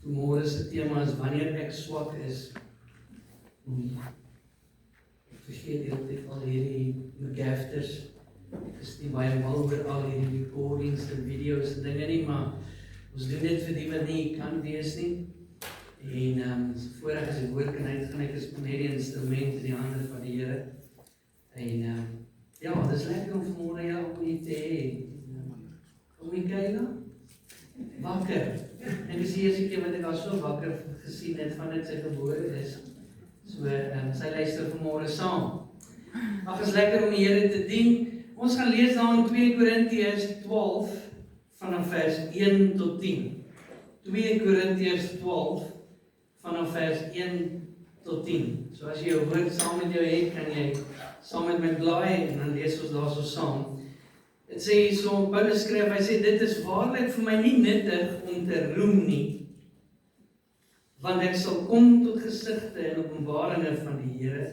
Vanmôre se tema is wanneer ek swak is. Ek vergeet heeltyd al hierdie begafters. Ek is nie baie mal oor al hierdie recordings en video's en dinge nie, maar ons doen dit vir die wat nie kan wees nie. En voordat as die woord kan uitgaan, ek is net die instrument in die hande van die Here. En ja, dit is lekker om vanmôre jou om hier te hê. Kom jy kyk nou? Wakker. En dis die eerste keer wat ek al so wakker gesien het van dit sy gebore is. So, sy luister vanmôre saam. Ag, is lekker om die Here te dien. Ons gaan lees daar in 2 Korintiërs 12 vanaf vers 1 tot 10. 2 Korintiërs 12 vanaf vers 1 tot 10. So as jy jou woord saam met jou het, kan jy saam met my blaai en dan lees ons daar so saam. Dit sê hier so, Paulus skryf, hy sê, dit is waarlik vir my nie nuttig om te roem nie, want ek sal kom tot gesigte en openbaringe van die Here.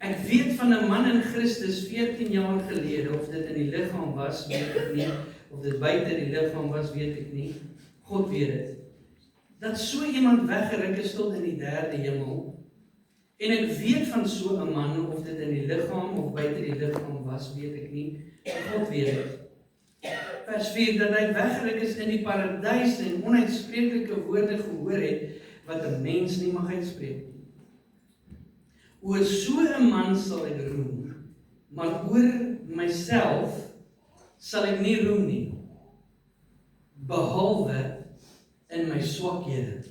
Ek weet van 'n man in Christus 14 jaar gelede, of dit in die liggaam was, weet ek nie, of dit buite die liggaam was, weet ek nie, God weet dit, dat so iemand weggeruk is tot in die 3de hemel, en ek weet van so 'n man, of dit in die liggaam of buite die liggaam was, weet ek nie, God weet dit. Vers 4, dat hy weggeruk is in die paradys en onuitspreeklike woorde gehoor het, wat 'n mens nie mag uitspreek. Oor so 'n man sal ek roem, maar oor myself sal ek nie roem nie, behalwe in my swakhede.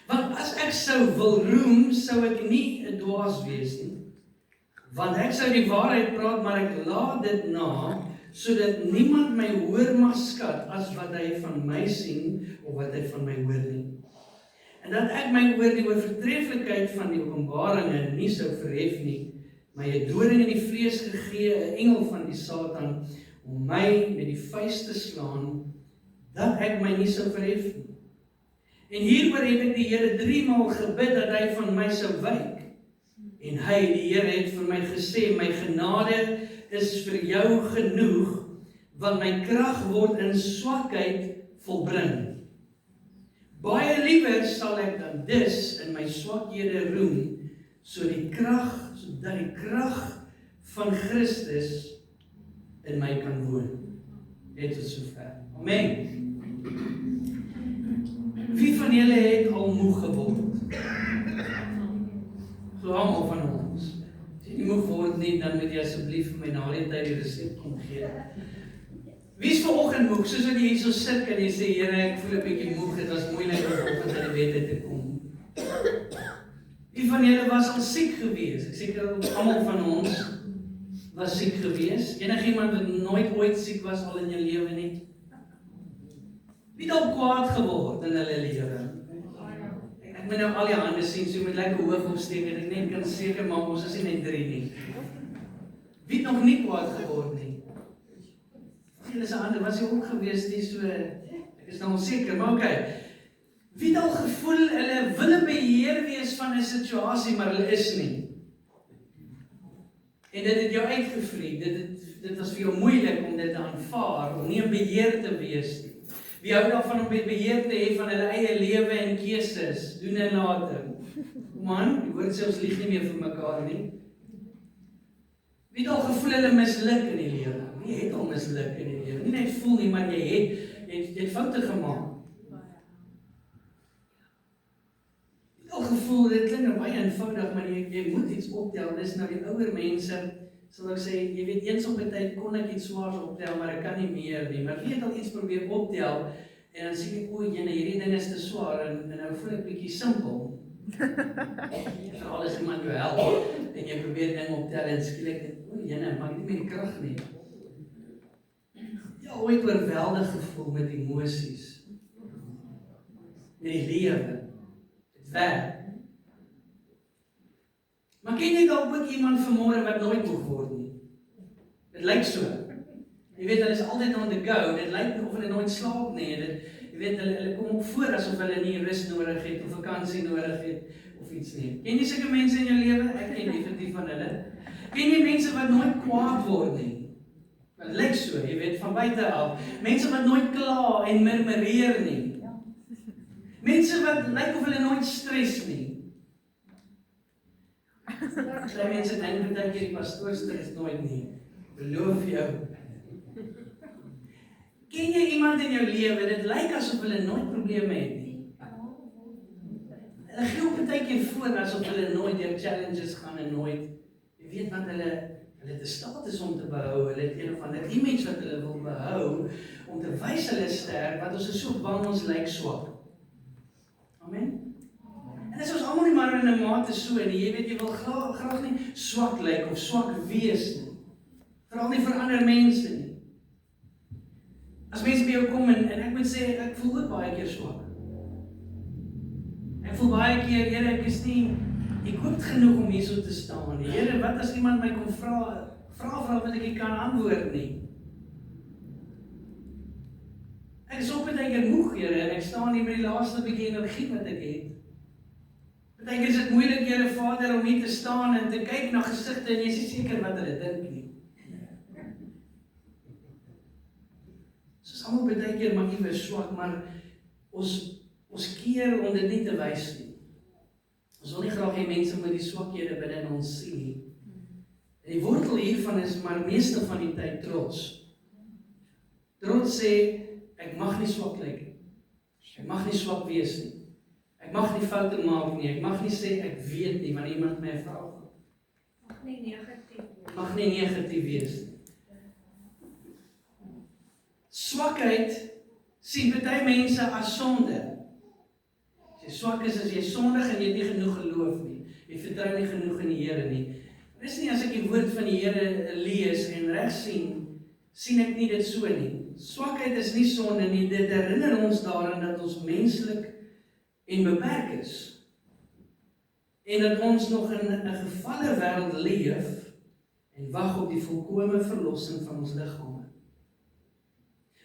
Want as ek sou wil roem, sou ek nie 'n dwaas wees nie. Want ek sou die waarheid praat, maar ek laat dit na, sodat niemand my hoor mag skat as wat hy van my sien, of wat hy van my hoor nie. En dat ek my oor die oortreffelikheid van die openbaringe nie sou verhef nie, my 'n doring in die vlees gegee, 'n engel van die Satan, om my met die vuis te slaan, dat ek my nie sou verhef nie. En hieroor het ek die Here 3 maal gebid, dat hy van my sou wyk. En hy, die Here, het vir my gesê, my genade is vir jou genoeg, want my krag word in swakheid volbring. Baie liewer sal ek dan dus in my swakhede roem, sodat die krag van Christus in my kan woon. Net tot sover. Amen. Wie van julle het al moeg geword? So almal van ons. As jy nie moeg word nie, dan moet jy asseblief vir my na die tyd die resep kom gee. Wie is vanoggend moeg? Soos wat jy hier so sit en jy sê, Here, ek voel 'n bietjie moeg, dit was moeilik om vanoggend in die bed te kom. Wie van julle was al siek gewees? Ek seker almal van ons was siek gewees. Enigiemand wat nooit ooit siek was al in jou lewe nie? Wie het al kwaad geword in hulle lewe? Ek moet nou al die hande sien, so jy moet lekker hoog opsteek en ek net kan seker maak, ons is nie net 3 nie. Wie het nog nie kwaad geword nie? Julle se hande, was jy ook gewees nie so, ek is nou onseker, maar okay. Wie het al gevoel, hulle wil 'n beheer wees van 'n situasie, maar hulle is nie? En dit het jou uitgevreet, dit was vir jou moeilik om dit te aanvaar, om nie 'n beheer te wees nie. Wie hou daarvan om beheer te hê van hulle eie lewe en keuses, doen en later? Man, die woord sê ons lieg nie meer vir mekaar nie. Wie het al gevoel hulle misluk in die lewe? Wie het al misluk in die lewe? Nie net voel nie, maar jy het foute gemaak. Wie het al gevoel, dit klink nou baie eenvoudig, maar jy moet iets optel. Dis nou die ouer mense, sal ek sê, jy weet, eens op 'n tyd kon ek iets swaars optel, maar ek kan nie meer nie. Maar wie het al iets probeer optel, en dan sê ek, o, jene, hierdie ding is te swaar, en nou voel ek bietjie simpel. En alles iemand jou help, en jy probeer ding optel, en skielik, o, jene, maak nie meer die krag nie. Jy ooit oorweldig gevoel met emosies, met die lewe, dit werk. Maar ken jy dalk ook iemand vanmôre wat nooit moeg word nie? Dit lyk so. Jy weet, hulle is altyd on the go, dit lyk of hulle nooit slaap nie, jy weet, hulle kom op voor asof hulle nie rus nodig het, of vakansie nodig het, of iets nie. Ken jy sulke mense in jou lewe? Ek ken definitief van hulle. Ken jy mense wat nooit kwaad word nie? Dit lyk so, jy weet, van buite af. Mense wat nooit kla en murmureer nie. Mense wat lyk of hulle nooit stres nie. Baie mense dink dat die pastoor stres nooit nie. Beloof jou. Ken jy iemand in jou lewe, dit lyk asof hulle nooit probleme het nie? Hulle gee op 'n tydjie voor asof hulle nooit deur challenges gaan en nooit. Jy weet wat hulle het 'n status om te behou, hulle het een of ander image wat hulle wil behou, om te wys hulle is sterk, want ons is so bang ons lyk swak. Amen? En dis ons almal nie maar in 'n mate so nie, jy weet jy wil graag nie swak lyk of swak wees nie. Veral nie vir ander mense nie. As mense by jou kom en ek moet sê, ek voel ook baie keer swak. Ek voel baie keer, Here, ek is nie equipped genoeg om hier so te staan nie. Here, wat as iemand my kom vra wat ek nie kan antwoord nie? Ek is op 'n tydjie moeg, Here, en ek staan hier met die laaste bietjie energie wat ek het. Partykeer is dit moeilik, Here Vader, om hier te staan en te kyk na gesigte en jy is nie seker wat hulle dink nie. Soos almal baie keer maar iewers swak, maar ons keer om dit nie te wys nie. Ons wil nie graag hê mense moet die swakhede binne in ons sien nie. En die wortel hiervan is maar meeste van die tyd trots. Trots sê, ek mag nie swak lyk nie. Ek mag nie swak wees nie. Ek mag nie foute maak nie. Ek mag nie sê ek weet nie, wanneer iemand my vra. Mag nie negatief wees. Mag nie negatief wees nie. Swakheid sien baie mense as sonde. As jy swak is, as jy sondig en jy het nie genoeg geloof nie. Jy vertrou nie genoeg in die Here nie. Dis nie as ek die woord van die Here lees en reg sien ek nie dit so nie. Swakheid is nie sonde nie, dit herinner ons daaraan dat ons menslik en beperk is. En dat ons nog in 'n gevalle wêreld leef en wag op die volkomme verlossing van ons liggame.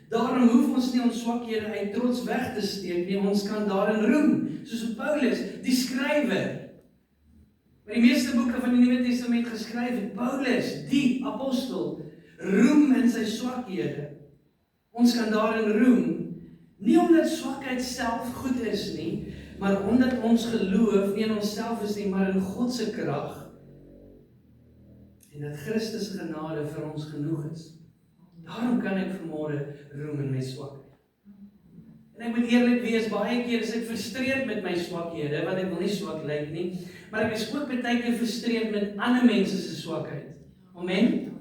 Daarom hoef ons nie ons swakhede uit trots weg te steek nie, ons kan daarin roem, soos Paulus, die skrywer. By die meeste boeke van die Nuwe Testament geskryf het, Paulus, die apostel, roem in sy swakhede. Ons kan daarin roem, nie omdat swakheid self goed is nie, maar omdat ons geloof nie in onsself is nie, maar in God se krag. En dat Christus se genade vir ons genoeg is. Daarom kan ek vanmôre roem in my swakheid. En ek moet eerlik wees, baie keer is ek frustreerd met my swakhede, want ek wil nie swak lyk nie, maar ek is ook baie keer frustreerd met ander mense se swakheid. Amen?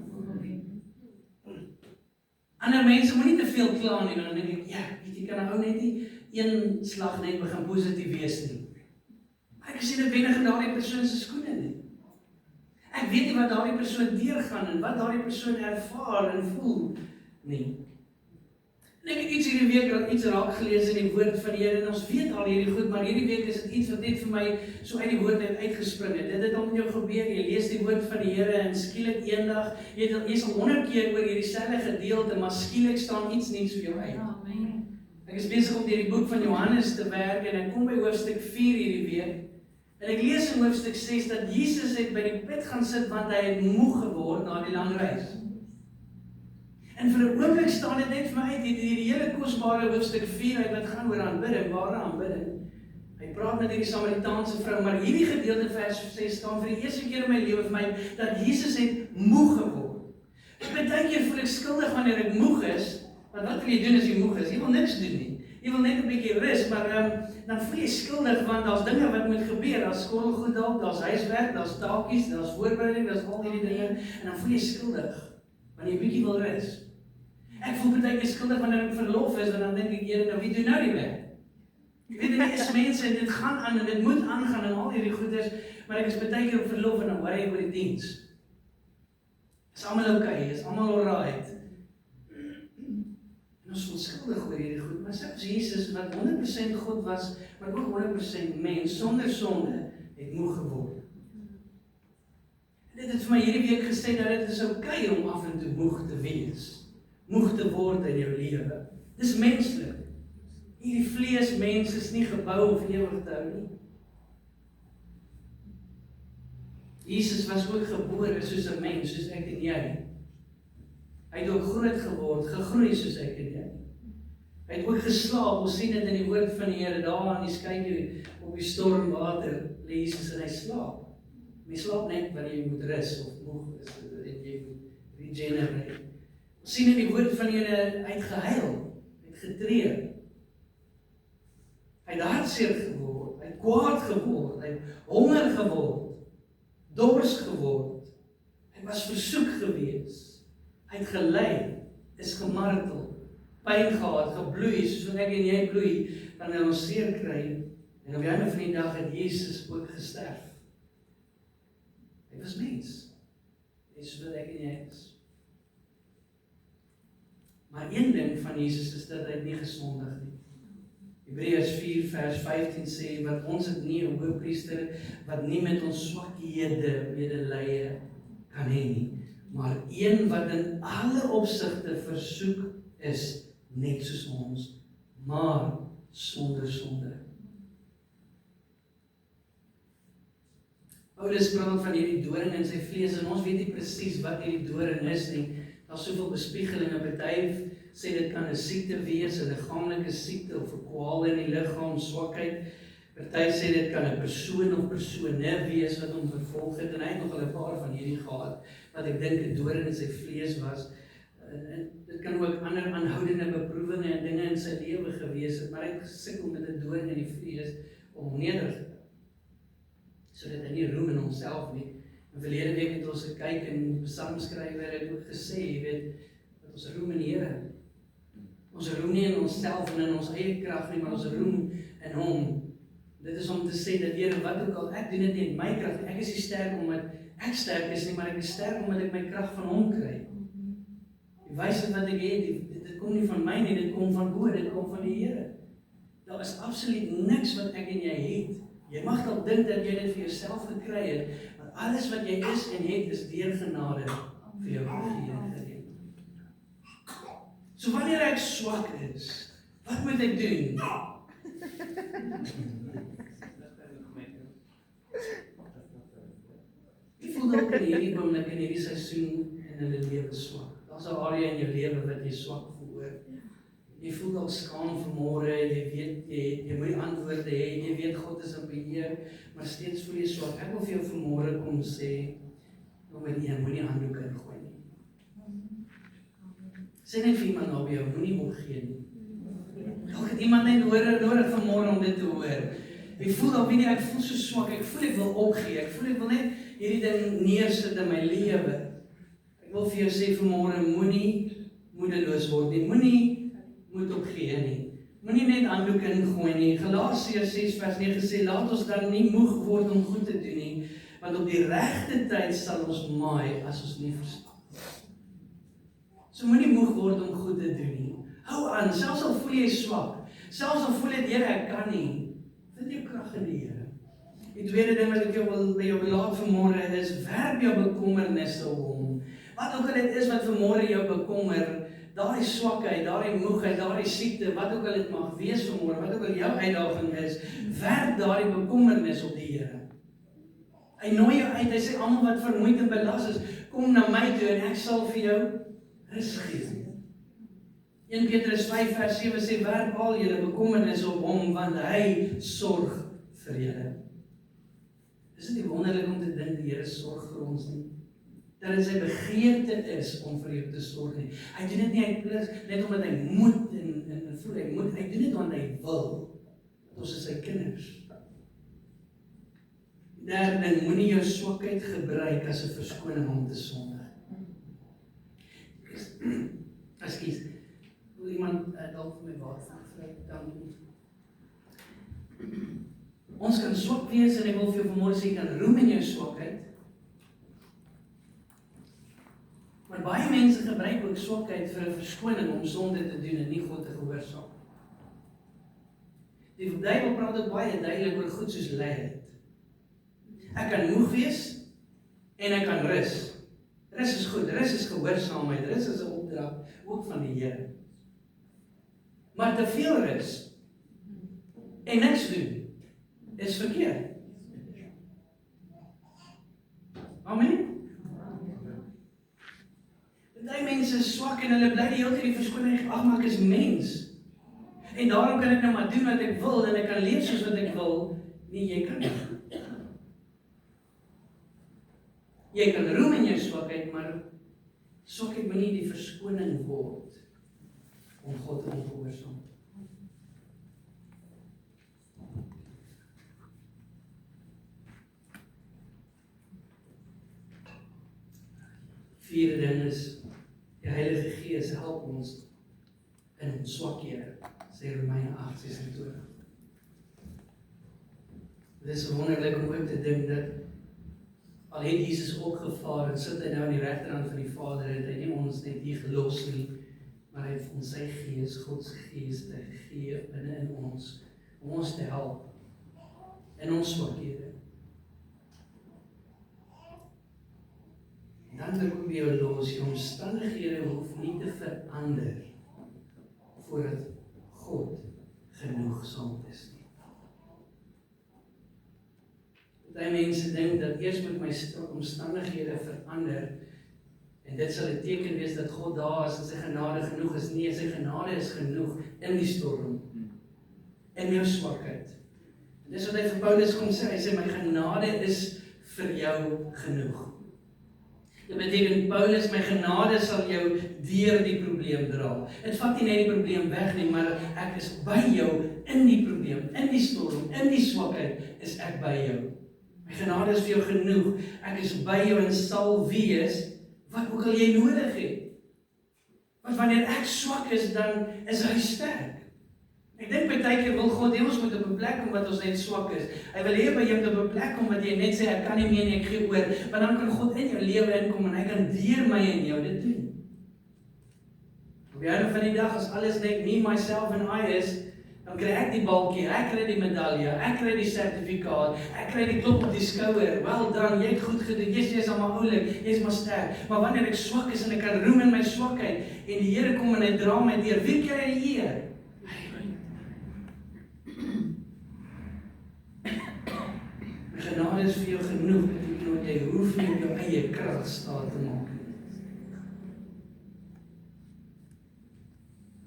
Ander mense moet nie te veel kla nie, dan dink ek, ja, weet jy, kan 'n ou net nie een slag net begin positief wees nie. Maar ek sien dit wenig in daardie persoon se skoene nie. Ek weet nie wat daardie persoon deurgaan en wat daardie persoon ervaar en voel nie. En ek het hierdie week iets raak gelees in die woord van die Here en ons weet al hierdie goed, maar hierdie week is dit iets wat net vir my so uit die woord uitgespring het. Dit het al met jou gebeur, jy lees die woord van die Here en skielik eendag, jy's al 100 keer oor hierdie selfde gedeelte, maar skielik staan iets nuuts vir jou uit. Amen. Ek is besig om deur die boek van Johannes te werk en ek kom by hoofstuk 4 hierdie week. En ek lees in hoofstuk 6 dat Jesus het by die put gaan sit want hy het moeg geword na die lang reis. En vir 'n oomblik staan dit net vir my uit, hierdie hele kosbare hoofstuk 4 uit wat gaan oor aanbidding, ware aanbidding. Hy praat met hierdie Samaritaanse vrou, maar hierdie gedeelte vers 6 staan vir die eerste keer in my lewe vir my dat Jesus het moeg geword. En baie keer voel ek skuldig wanneer ek moeg is, want wat wil jy doen as jy moeg is? Jy wil niks doen nie. Jy wil net 'n bietjie rus, maar dan voel jy skuldig want daar's dinge wat moet gebeur, daar's skoolgoed dalk, daar's huiswerk, daar's taakies, daar's voorbereiding, daar's al hierdie dinge en dan voel jy skuldig wanneer jy bietjie wil rus. Ek voel baie keer skuldig wanneer ek verlof is, want dan dink ek, Here, nou wie doen nou die werk? Jy weet dit is mense en dit gaan aan en dit moet aangaan en al hierdie goeders, maar ek is baie keer op verlof en dan worry ek oor die diens. Is almal okay? Is almal alright? En ons voel skuldig oor hierdie goed, maar selfs Jesus wat 100% God was, maar ook 100% mens, sonder sonde, het moeg geword. En dit het vir my hierdie week gesê dat dit is okay om af en toe moeg te wees. Moeg te word in jou lewe. Dis menslik. Hierdie vleesmens is nie gebou om vir ewig te hou nie. Jesus was ook gebore soos 'n mens, soos ek en jy. Hy het ook groot geword, gegroei soos ek en jy. Hy het ook geslaap, ons sien dit in die woord van die Here, daar aan die skei op die stormwater, lê Jesus en hy slaap. Jy slaap net wanneer jy moet rus of moeg is, en jy moet regenerate. Ons sien in die woord van die Here, hy het gehuil, hy het getreur. Hy het hartseer geword, hy het kwaad geword, hy het honger geword, dors geword. Hy was versoek gewees. Hy het gelei, is gemartel, pyn gehad, gebloei, soos wat ek en jy bloei, wanneer ons seer kry. En op die einde van die dag het Jesus ook gesterf. Hy was mens. Hy is soos wat ek en jy is. Maar een ding van Jesus is dat hy nie gesondig nie. Hebreërs 4 vers 15 sê, wat ons het nie 'n hoëpriester, wat nie met ons swakhede medelee kan hê nie, maar een wat in alle opsigte versoek is, net soos ons, maar sonder sonde. Paulus praat van hierdie doring in sy vlees, en ons weet nie presies wat hierdie doring is nie. Daar's soveel bespiegelinge, party sê dit kan 'n siekte wees, 'n liggaamlike siekte of 'n kwaal in die liggaam, swakheid. Party sê dit kan 'n persoon of persone wees wat hom vervolg het, en hy het nog 'n paar van hierdie gehad, wat ek dink 'n doring in sy vlees was. En dit kan ook ander aanhoudende beproewinge en dinge in sy lewe gewees het, maar hy het gesukkel met 'n doring in die vlees om hom nederig te hou, sodat hy nie roem in homself nie. En verlede week het ons gekyk en die psalmskrywer het ook gesê, jy weet, dat ons roem in die Here. Ons roem nie in onsself en in ons eie krag nie, maar ons roem in hom. Dit is om te sê dat Here, wat ook al, ek doen dit nie in my krag nie. Ek is nie sterk omdat ek sterk is nie, maar ek is sterk omdat ek my krag van hom kry. Die wysheid wat ek het, dit kom nie van my nie, dit kom van bo, dit kom van die Here. Daar is absoluut niks wat ek en jy het. Jy mag dalk dink dat jy dit vir jouself gekry het, maar alles wat jy is en het, is deur genade vir jou gegee. So wanneer ek swak is, wat moet ek doen? Jy voel dalk in hierdie oomblik in hierdie seisoen in hulle lewe swak. Daar's 'n area in jou lewe wat jy swak voel oor. Jy voel dalk skaam vanmôre, jy weet jy moet antwoorde hê, jy weet God is in beheer, maar steeds voel jy swak. Ek wil vir jou vanmôre kom sê, nommer 1, moenie handdoek ingooi nie. Sê net vir iemand naby jou, moenie opgee nie. Dalk het iemand net nodig vanmôre om dit te hoor. Jy voel dalk nie, ek voel so swak, ek voel ek wil opgee, ek voel ek wil net hierdie ding neersit in my lewe. Ek wil vir jou sê vanmôre, moenie moedeloos word nie, moenie moet opgee nie. Moenie net handdoek ingooi nie. Galasiërs 6 vers 9 sê, laat ons dan nie moeg word om goed te doen nie, want op die regte tyd sal ons maai as ons nie verstaan. So moenie moeg word om goed te doen nie. Hou aan, selfs al voel jy swak, selfs al voel jy, Here, ek kan nie, vind jou krag in die Here. Die tweede ding wat ek by jou laat vanmôre is, werp jou bekommernisse op hom. Wat ook al dit is wat vanmôre jou bekommer, daardie swakheid, daardie moegheid, daardie siekte, wat ook al dit mag wees vanmôre, wat ook al jou uitdaging is, werp daardie bekommernis op die Here. Hy nooi jou uit, hy sê, almal wat vermoeid en belas is, kom na my toe en ek sal vir jou rus gee. 1 Petrus 5 vers 7 sê, werp al julle bekommernisse op hom, want hy sorg vir julle. Is dit nie wonderlik om te dink die Here sorg vir ons nie? Dat dit sy begeerte is om vir jou te sorg nie. Hy doen dit nie net omdat hy moet en voel hy moet, hy doen dit omdat hy wil. Ons is sy kinders. Derde ding, moenie jou swakheid gebruik as 'n verskoning om te sondig. Ekskuus. Wil iemand dalk vir my water dan? Ons kan swak wees en ek wil vir jou vanmôre sê, jy kan roem in jou swakheid. Maar baie mense gebruik ook swakheid vir 'n verskoning om sonde te doen en nie God te gehoorsaam. Die Bybel praat ook baie duidelik oor goed soos lyding. Ek kan moeg wees en ek kan rus. Rus is goed, rus is gehoorsaamheid, rus is 'n opdrag ook van die Here. Maar te veel rus en niks doen is verkeerd. Amen. Party mense is swak en hulle bly die hele tyd die verskoning, ag maar ek is mens. En daarom kan ek nou maar doen wat ek wil, en ek kan leef soos wat ek wil. Nee, jy kan nie. Jy kan roem in jou swakheid, maar swakheid moet nie die verskoning word om God te ongehoorsaam. Vierde ding is, die Heilige Gees help ons in ons swakhede, sê Romeine 8:26. Dit is wonderlik om ook te dink dat al het Jesus opgevaar en sit hy nou aan die regterhand van die Vader, het hy nie ons net hier gelos nie, maar hy het ons sy Gees, God se Gees te gee binne in ons, om ons te help in ons swakhede. Dan wil ek ook by jou los, die omstandighede hoef nie te verander voordat God genoegsaam is nie. Baie mense dink dat eers moet my omstandighede verander en dit sal 'n teken wees dat God daar is en sy genade genoeg is. Nee, sy genade is genoeg in die storm, in jou swakheid. En dis wat hy vir Paulus kom sê, hy sê my genade is vir jou genoeg. Dit beteken, Paulus, my genade sal jou deur die probleem dra. Het vat nie net die probleem weg nie, maar ek is by jou in die probleem, in die storm, in die swakheid, is ek by jou. My genade is vir jou genoeg. Ek is by jou en sal wees, wat ook al jy nodig het. Want wanneer ek swak is, dan is hy sterk. Ek dink baie keer wil God hê ons moet op 'n plek kom wat ons net swak is. Hy wil hê by jou op 'n plek kom wat jy net sê ek kan nie meer nie, ek gee oor, want dan kan God in jou lewe inkom en hy kan deur my en jou dit doen. Op die einde van die dag as alles net me, myself en I is, dan kry ek die balkie, ek kry die medalje, ek kry die sertifikaat, ek kry die klop op die skouer. Wel dan, jy het goed gedoen. Jy is al maar oulik, jy is maar sterk. Maar wanneer ek swak is en ek kan roem in my swakheid en die Here kom en hy dra my deur, wie kry die eer? Genade is vir jou genoeg, beteken jy hoef nie op jou eie krag staat te maak nie.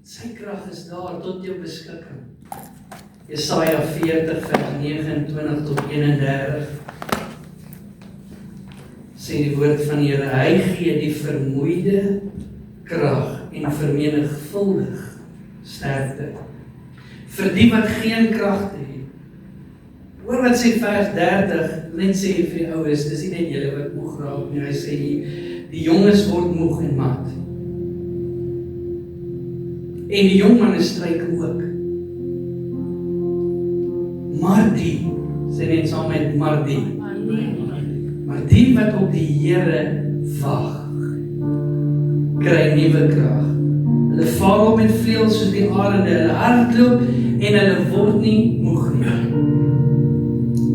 Sy krag is daar tot jou beskikking. Jesaja 40 vers 29 tot 31 sê die woord van die Here, hy gee die vermoeide krag en vermenigvuldig sterkte vir die wat geen krag het. Hoor wat sê vers 30, net sê vir die oues, dis nie net julle wat moeg raak nie, hy sê die jonges word moeg en mat. En die jongmanne struikel ook. Maar die, sê net saam met maar die wat op die Here wag, kry nuwe krag. Hulle vaar op met vleuels soos die arende, hulle hardloop en hulle word nie moeg nie.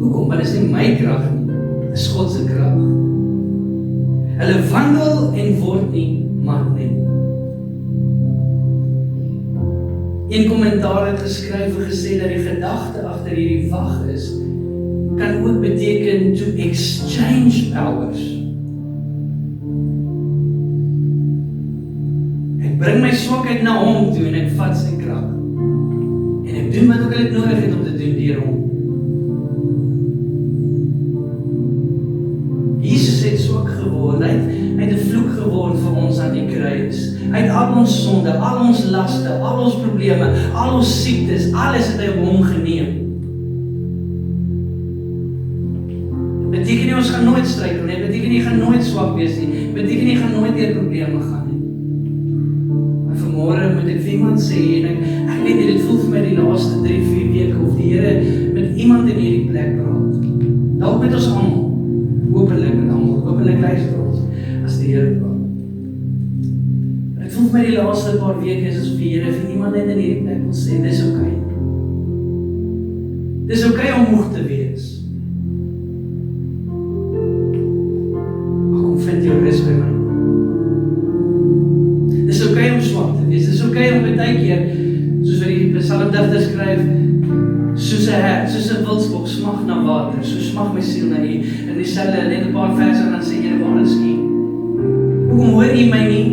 Hoekom? Want dit is nie my krag nie, dit is God se krag. Hulle wandel en word nie mat nie. Een kommentaar het geskryf en gesê dat die gedagte agter hierdie wag is, kan ook beteken to exchange powers. Ek bring my swakheid na hom toe en ek vat sy krag. En ek doen wat ook al ek nodig het om te doen deur hom. Jesus het swak geword, hy het 'n vloek geword vir ons aan die kruis. Hy het al ons sonde, al ons laste, al ons probleme, al ons siektes, alles het hy op hom geneem. Beteken nie ons gaan nooit struikel nie, beteken nie gaan nooit swak wees nie, beteken nie gaan nooit deur probleme gaan nie. Maar vanmôre moet ek vir iemand sê, en ek weet nie, dit voel vir my die laaste 3-4 weke, of die Here met iemand in hierdie plek praat. Dalk met ons almal. Hopelik luister ons as die Here praat. Ek voel vir my die laaste paar weke is asof die Here vir iemand net in hierdie plek wil sê, dis okay. Dis okay om moeg te wees. Maar kom vind jou rus by my. Dis okay om swak te wees, dis okay om baie keer, soos wat die psalmdigter skryf, soos 'n wildsbok smag na water, so smag my siel na U. En dieselfde net 'n paar verse en dan sê Here, waar is U? Hoekom hoor U my nie?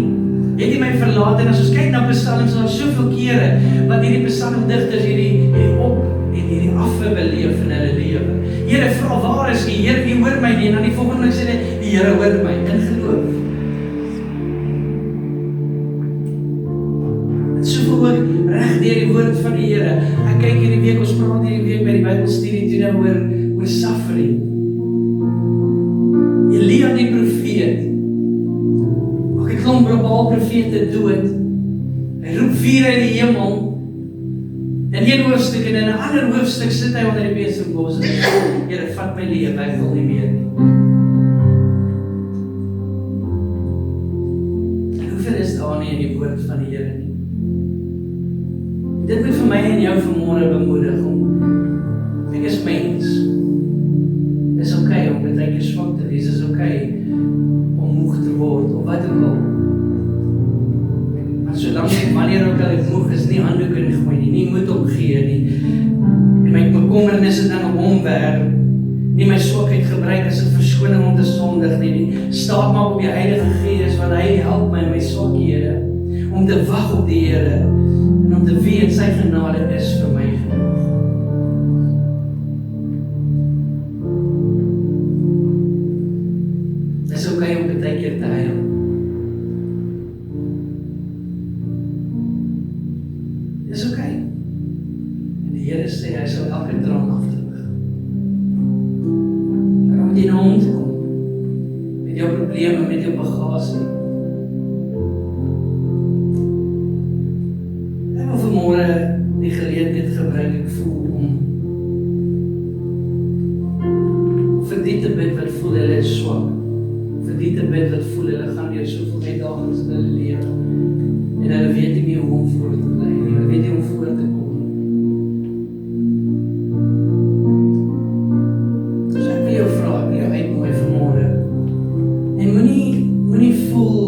Het U my verlaat praat, en as ons kyk na psalms, daar is soveel kere, wat hierdie psalmdigters hierdie op, en hierdie afwe beleef in hulle lewe. Here, vra, waar is U? Here, U hoor my nie, en dan die volgende sê hy, die Here hoor my, in geloof. En soveel ook, reg deur die woord van die Here. Ek kyk hierdie week, ons praat hierdie week by die Bybelstudie toe nou oor suffering. Elia die profeet, maak 'n klomp Baal profete dood. Hy roep vuur uit die hemel. In een hoofstuk en in 'n ander hoofstuk sit hy onder die besembos en sê, Here, vat my lewe, ek wil nie meer nie. En hoeveel is daar nie in die woord van die Here nie? Dit moet vir my en jou vanmôre bemoedig om, ek is mens. Dis okay om baie keer swak te wees, is okay om moeg te word, of wat ook al. Maar solank ek, wanneer ook al ek moeg is, nie handdoek ingooi nie moed opgee nie, en my bekommernisse dan op hom werp, nie my swakheid gebruik as 'n verskoning om te sondig nie, staat maar op die Heilige Gees, want hy help my in my swakhede, om te wag op die Here, en om te weet sy genade is vir my genoeg. Dis okay om baie keer te huil. Dis okay. En die Here sê, hy sal elke traan afdroog. Maar om die na hom te kom, met jou probleme, met jou bagasie. Ek wil vanmôre die geleentheid gebruik, ek voel om vir die te bid wat voel hulle is swak, vir die te bid wat voel hulle gaan deur soveel uitdagings in hulle lewe, en hulle weet nie hoe om voor te bly nie, hulle weet nie hoe om voor te kom. Dus ek wil jou vra, ek wil jou uitnooi vanmôre, en moenie voel,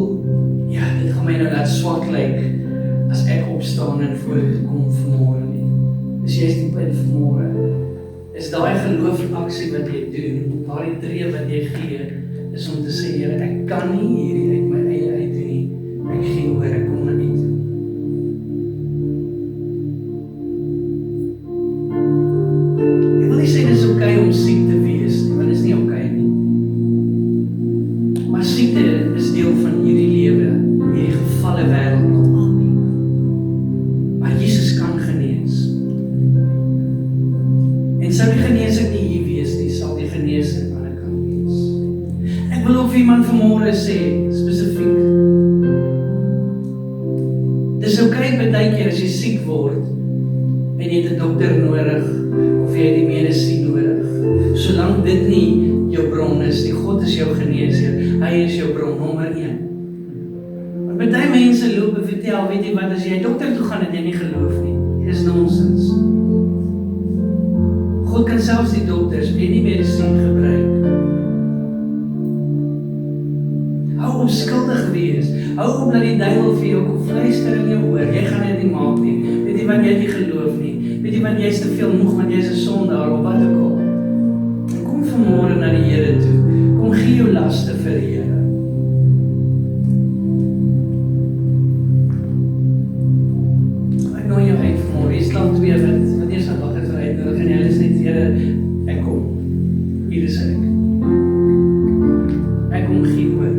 ja, dit gaan my nou laat swak lyk, as ek opstaan en voor te kom vanmôre nie. Dus jy is die punt vanmôre, is daai geloofaksie wat jy doen, daai tree wat jy gee, is om te sê, Here, ek kan nie hierdie uit my eie uit doen nie, ek gee oor, ek kom na U toe. Ek wil nie sê dit is okay om siek te wees nie, want dit is nie okay nie. Maar siekte is deel van hierdie lewe, hierdie gevalle wêreld. Maar Jesus kan genees. En sou die genesing nie hier wees nie, sal die genesing aan die kant wees. Ek wil ook vir iemand vanmôre sê, spesifiek, dis okay baie keer as jy siek word, en jy het 'n dokter nodig, of jy het die medisien nodig, solank dit nie jou bron is, die God is jou geneesheer, hy is jou bron nommer 1. Want baie mense loop en vertel, weet jy wat, as jy dokter toe gaan, het jy nie geloof nie, dit is nonsens. God kan selfs die dokters en die medisien gebruik. Hou op skuldig wees, hou op dat die duiwel vir jou kom fluister in jou oor, jy gaan dit nie maak nie, weet jy wat, jy het nie geloof nie, weet jy wat, jy is te veel moeg, want jy is 'n sondaar, of wat ook al. Kom vanmôre na die Here toe, kom gee jou laste vir die Here. Ek nooi jou uit vanmôre, hier staan 2 wat eers aan wag het vir uitnodig, en hulle sê, Here, ek kom, hier is ek kom gee oor.